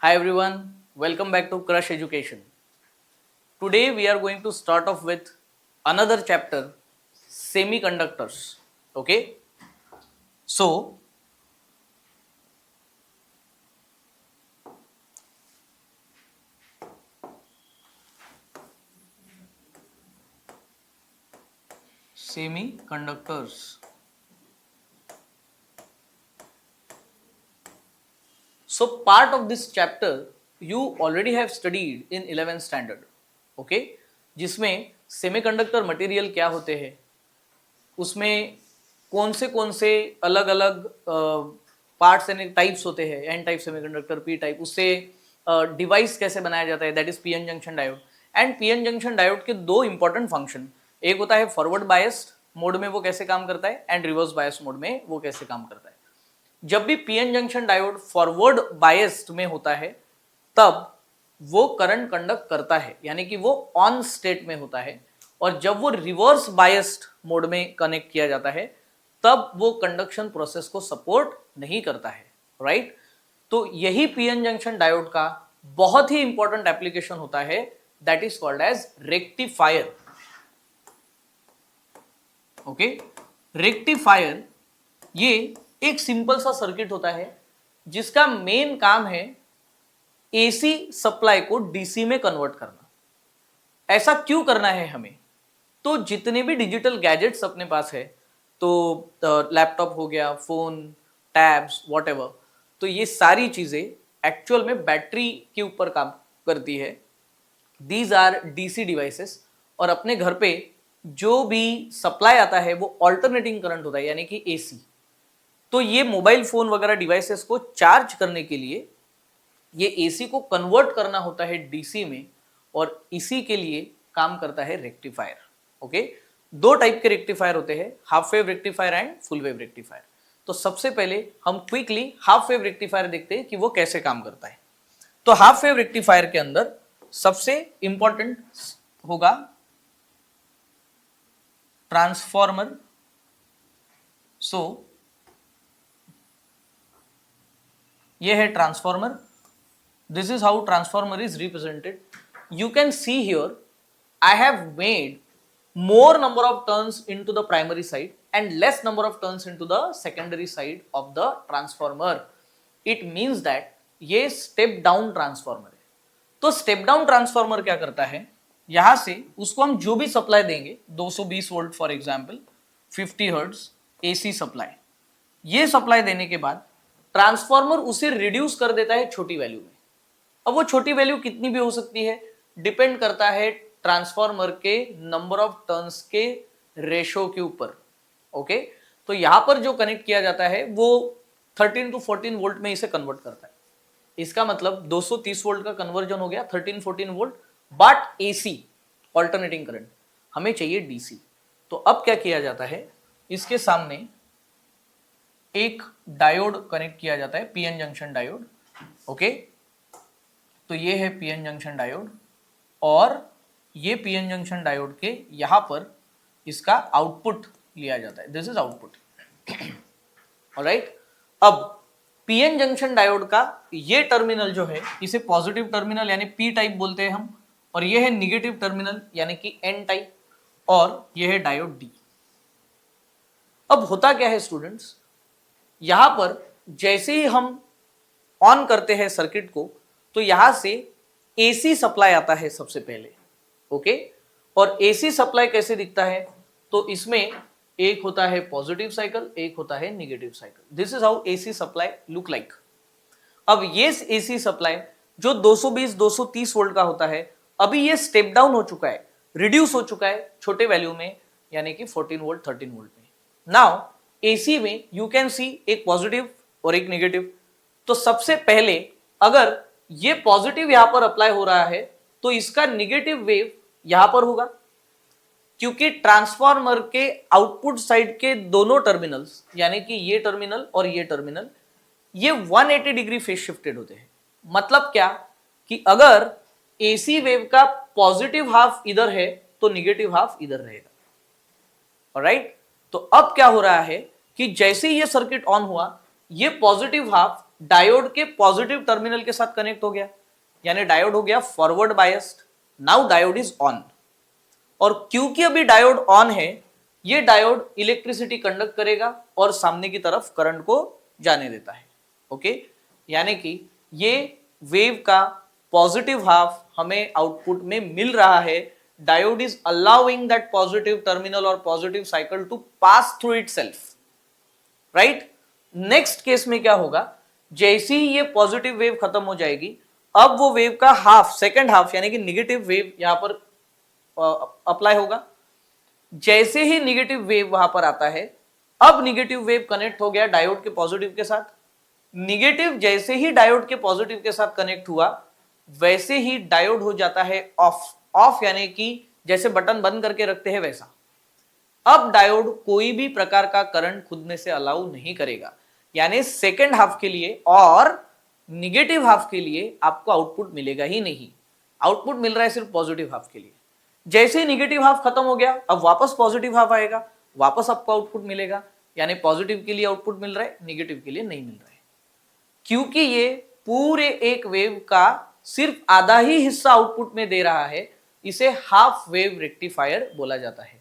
Hi everyone, welcome back to Crush Education. Today we are going to start off with another chapter, semiconductors. Okay, so semiconductors. So part of this chapter you already have studied in 11th standard. Okay, जिसमें semiconductor material क्या होते हैं, उसमें कौन से अलग अलग parts and types होते हैं, N type semiconductor, P type, उससे डिवाइस कैसे बनाया जाता है, that is PN junction diode. And PN junction diode के दो इंपॉर्टेंट फंक्शन, एक होता है फॉरवर्ड बायस्ड मोड में वो कैसे काम करता है, एंड रिवर्स बायस्ड मोड में वो कैसे काम करता है. जब भी PN junction diode forward biased में होता है तब वो करंट कंडक्ट करता है, यानी कि वो ऑन स्टेट में होता है. और जब वो रिवर्स बायस्ड मोड में कनेक्ट किया जाता है तब वो कंडक्शन प्रोसेस को सपोर्ट नहीं करता है. राइट, तो यही पीएन जंक्शन डायोड का बहुत ही इंपॉर्टेंट एप्लीकेशन होता है, that is called as rectifier. Okay, rectifier ये एक सिंपल सा सर्किट होता है जिसका मेन काम है एसी सप्लाई को डीसी में कन्वर्ट करना. ऐसा क्यों करना है हमें? तो जितने भी डिजिटल गैजेट्स अपने पास है, तो लैपटॉप हो गया, फोन, टैब्स, व्हाटएवर, तो ये सारी चीजें एक्चुअल में बैटरी के ऊपर काम करती है. These are DC devices. और अपने घर पे जो भी सप्लाई आता है वो ऑल्टरनेटिंग करंट होता है, यानी कि एसी. तो ये मोबाइल फोन वगैरह डिवाइसेस को चार्ज करने के लिए ये एसी को कन्वर्ट करना होता है डीसी में, और इसी के लिए काम करता है रेक्टिफायर. ओके, दो टाइप के रेक्टिफायर होते हैं, half wave rectifier and full wave rectifier. तो सबसे पहले हम क्विकली हाफ वेव रेक्टिफायर देखते हैं कि वो कैसे काम करता है. तो हाफ वेव रेक्टिफायर के अंदर सबसे इंपॉर्टेंट होगा ट्रांसफॉर्मर. सो ये है transformer. This is how transformer is represented. You can see here I have made more number of turns into the primary side and less number of turns into the secondary side of the transformer. It means that ये step down transformer है. तो step down transformer क्या करता है, यहां से उसको हम जो भी सप्लाई देंगे, 220 volt for example, 50 hertz AC supply, ये सप्लाई देने के बाद ट्रांसफॉर्मर उसे रिड्यूस कर देता है छोटी वैल्यू में. अब वो छोटी वैल्यू कितनी भी हो सकती है, डिपेंड करता है ट्रांसफॉर्मर के नंबर ऑफ टर्न्स के रेशो के ऊपर. ओके, तो यहां पर जो कनेक्ट किया जाता है वो 13 to 14 वोल्ट में इसे कन्वर्ट करता है. इसका मतलब 230 वोल्ट का कन्वर्जन हो गया 13-14 volt, but AC alternating current, हमें चाहिए डीसी. तो अब क्या किया जाता है, इसके सामने एक डायोड कनेक्ट किया जाता है, पीएन जंक्शन डायोड. ओके, तो ये है पीएन जंक्शन डायोड, और ये पीएन जंक्शन डायोड के यहां पर इसका आउटपुट लिया जाता है. This is output. ऑलराइट, अब पीएन जंक्शन डायोड का ये टर्मिनल जो है इसे पॉजिटिव टर्मिनल यानी पी टाइप बोलते हैं हम, और ये है निगेटिव टर्मिनल यानी कि एन टाइप, और ये है डायोड डी. अब होता क्या है स्टूडेंट्स, यहां पर जैसे ही हम ऑन करते हैं सर्किट को तो यहां से एसी सप्लाई आता है सबसे पहले. ओके, और एसी सप्लाई कैसे दिखता है, तो इसमें एक होता है पॉजिटिव साइकिल, एक होता है negative cycle. This is how AC supply look like. अब ये एसी सप्लाई जो 220-230 वोल्ट का होता है, अभी ये स्टेप डाउन हो चुका है, रिड्यूस हो चुका है छोटे वैल्यू में, यानी कि 14 वोल्ट 13 वोल्ट में. नाउ एसी में यू कैन सी एक पॉजिटिव और एक नेगेटिव. तो सबसे पहले अगर ये पॉजिटिव यहां पर अप्लाई हो रहा है तो इसका नेगेटिव वेव यहां पर होगा, क्योंकि ट्रांसफॉर्मर के आउटपुट साइड के दोनों टर्मिनल्स, यानी कि ये टर्मिनल और ये टर्मिनल, ये 180 डिग्री फेज शिफ्टेड होते हैं. मतलब क्या कि अगर एसी वेव का पॉजिटिव हाफ इधर है तो नेगेटिव हाफ इधर रहेगा. ऑलराइट, तो अब क्या हो रहा है कि जैसे ये सर्किट ऑन हुआ, ये पॉजिटिव हाफ डायोड के पॉजिटिव टर्मिनल के साथ कनेक्ट हो गया, यानी डायोड हो गया forward biased. Now diode is on, और क्योंकि अभी डायोड ऑन है, ये डायोड इलेक्ट्रिसिटी कंडक्ट करेगा और सामने की तरफ करंट को जाने देता है। ओके, यानी कि ये वेव का पॉजिटिव हाफ हमें आउटपुट में मिल रहा है। Diode is allowing that positive terminal और positive cycle to pass through itself, right. Next case में क्या होगा, जैसे ही ये पॉजिटिव वेव खत्म हो जाएगी, अब वो वेव का हाफ, सेकेंड हाफ यानी कि निगेटिव वेव यहां पर अप्लाई होगा। जैसे ही निगेटिव वेव वहां पर आता है, अब निगेटिव वेव कनेक्ट हो गया डायोड के पॉजिटिव के साथ। निगेटिव जैसे ही डायोड के पॉजिटिव के साथ कनेक्ट हुआ, वैसे ही डायोड हो जाता है ऑफ। ऑफ यानी कि जैसे बटन बंद करके रखते हैं वैसा। अब डायोड कोई भी प्रकार का करंट खुद में से अलाउ नहीं करेगा, यानी सेकेंड हाफ के लिए और निगेटिव हाफ के लिए आपको आउटपुट मिलेगा ही नहीं। आउटपुट मिल रहा है सिर्फ पॉजिटिव हाफ के लिए। जैसे ही निगेटिव हाफ खत्म हो गया, अब वापस पॉजिटिव हाफ आएगा, वापस आपको आउटपुट मिलेगा, यानी पॉजिटिव के लिए आउटपुट मिल रहा है, निगेटिव के लिए नहीं मिल रहा है। क्योंकि ये पूरे एक वेव का सिर्फ आधा ही हिस्सा आउटपुट में दे रहा है, इसे हाफ वेव रेक्टिफायर बोला जाता है।